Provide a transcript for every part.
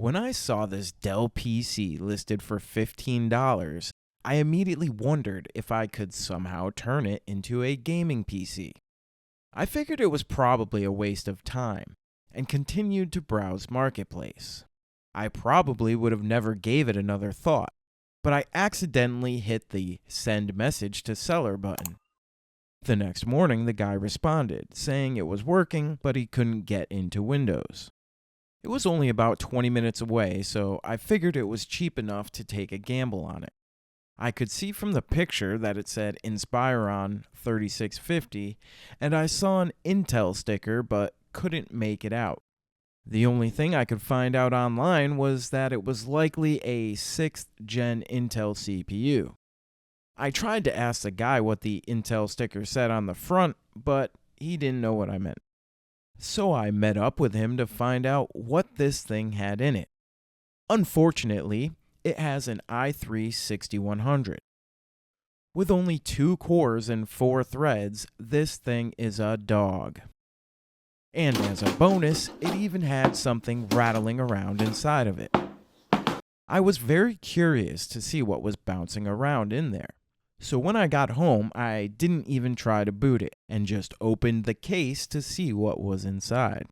When I saw this Dell PC listed for $15, I immediately wondered if I could somehow turn it into a gaming PC. I figured it was probably a waste of time and continued to browse Marketplace. I probably would have never gave it another thought, but I accidentally hit the send message to seller button. The next morning, the guy responded, saying it was working, but he couldn't get into Windows. It was only about 20 minutes away, so I figured it was cheap enough to take a gamble on it. I could see from the picture that it said Inspiron 3650, and I saw an Intel sticker but couldn't make it out. The only thing I could find out online was that it was likely a 6th gen Intel CPU. I tried to ask the guy what the Intel sticker said on the front, but he didn't know what I meant. So I met up with him to find out what this thing had in it. Unfortunately, it has an i3-6100. With only 2 cores and 4 threads, this thing is a dog. And as a bonus, it even had something rattling around inside of it. I was very curious to see what was bouncing around in there. So when I got home, I didn't even try to boot it and just opened the case to see what was inside.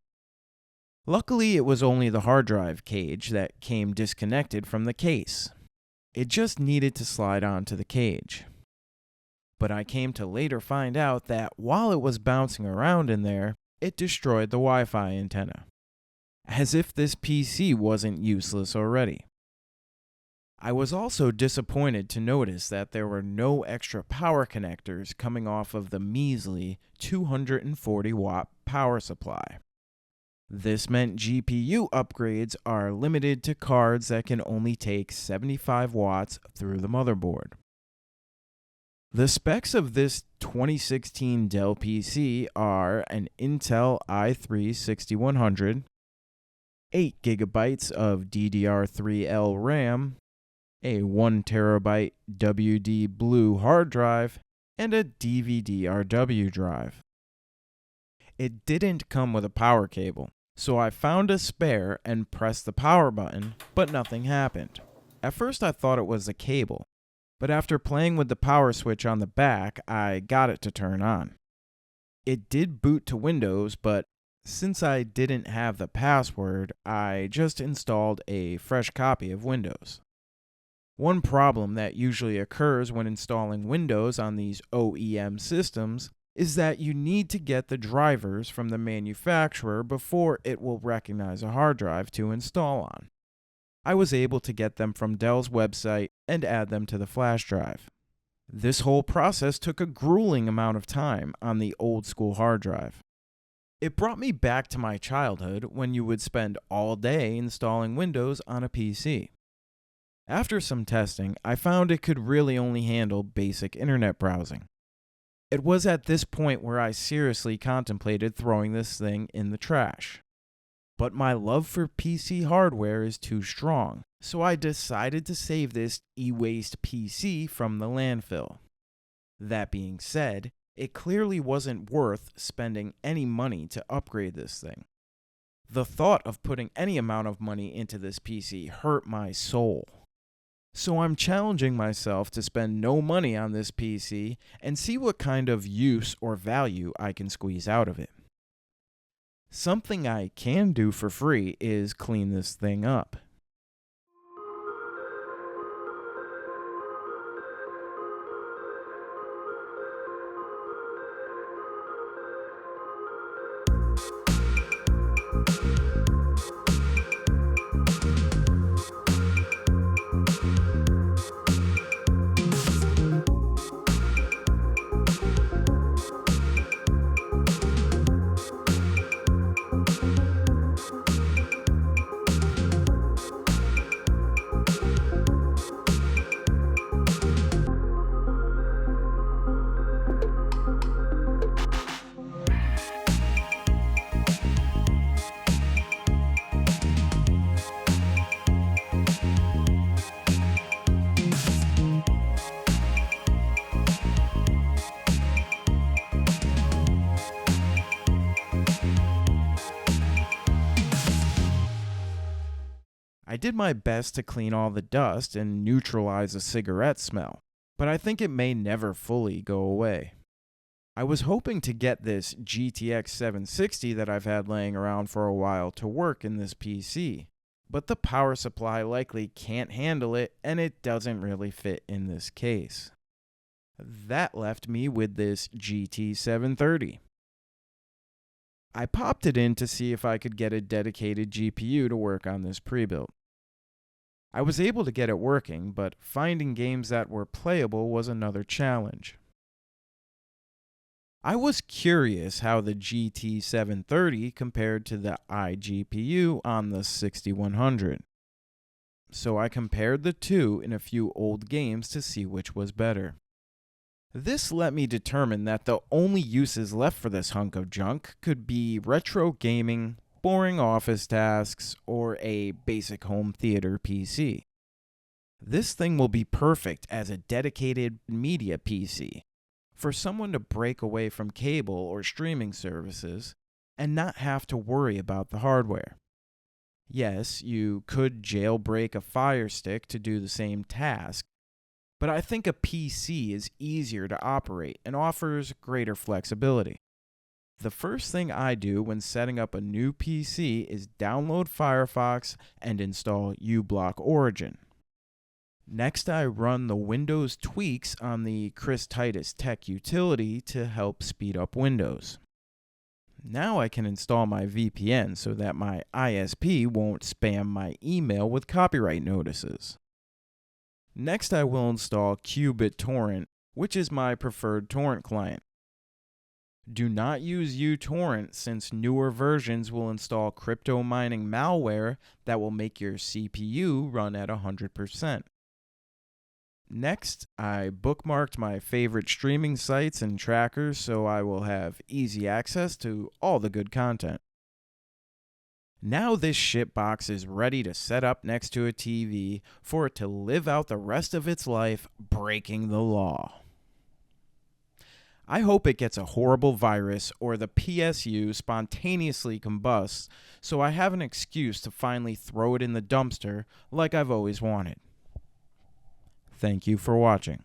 Luckily, it was only the hard drive cage that came disconnected from the case. It just needed to slide onto the cage. But I came to later find out that while it was bouncing around in there, it destroyed the Wi-Fi antenna. As if this PC wasn't useless already. I was also disappointed to notice that there were no extra power connectors coming off of the measly 240 watt power supply. This meant GPU upgrades are limited to cards that can only take 75 watts through the motherboard. The specs of this 2016 Dell PC are an Intel i3-6100, 8GB of DDR3L RAM, a 1TB WD Blue hard drive, and a DVD-RW drive. It didn't come with a power cable, so I found a spare and pressed the power button, but nothing happened. At first I thought it was the cable, but after playing with the power switch on the back, I got it to turn on. It did boot to Windows, but since I didn't have the password, I just installed a fresh copy of Windows. One problem that usually occurs when installing Windows on these OEM systems is that you need to get the drivers from the manufacturer before it will recognize a hard drive to install on. I was able to get them from Dell's website and add them to the flash drive. This whole process took a grueling amount of time on the old school hard drive. It brought me back to my childhood when you would spend all day installing Windows on a PC. After some testing, I found it could really only handle basic internet browsing. It was at this point where I seriously contemplated throwing this thing in the trash. But my love for PC hardware is too strong, so I decided to save this e-waste PC from the landfill. That being said, it clearly wasn't worth spending any money to upgrade this thing. The thought of putting any amount of money into this PC hurt my soul. So I'm challenging myself to spend no money on this PC and see what kind of use or value I can squeeze out of it. Something I can do for free is clean this thing up. I did my best to clean all the dust and neutralize the cigarette smell, but I think it may never fully go away. I was hoping to get this GTX 760 that I've had laying around for a while to work in this PC, but the power supply likely can't handle it and it doesn't really fit in this case. That left me with this GT 730. I popped it in to see if I could get a dedicated GPU to work on this pre-built. I was able to get it working, but finding games that were playable was another challenge. I was curious how the GT 730 compared to the iGPU on the 6100. So I compared the two in a few old games to see which was better. This let me determine that the only uses left for this hunk of junk could be retro gaming, boring office tasks, or a basic home theater PC. This thing will be perfect as a dedicated media PC for someone to break away from cable or streaming services and not have to worry about the hardware. Yes, you could jailbreak a Fire Stick to do the same task, but I think a PC is easier to operate and offers greater flexibility. The first thing I do when setting up a new PC is download Firefox and install uBlock Origin. Next, I run the Windows tweaks on the Chris Titus Tech utility to help speed up Windows. Now I can install my VPN so that my ISP won't spam my email with copyright notices. Next, I will install qBittorrent, which is my preferred torrent client. Do not use uTorrent since newer versions will install crypto mining malware that will make your CPU run at 100%. Next, I bookmarked my favorite streaming sites and trackers so I will have easy access to all the good content. Now this shitbox is ready to set up next to a TV for it to live out the rest of its life breaking the law. I hope it gets a horrible virus or the PSU spontaneously combusts so I have an excuse to finally throw it in the dumpster like I've always wanted. Thank you for watching.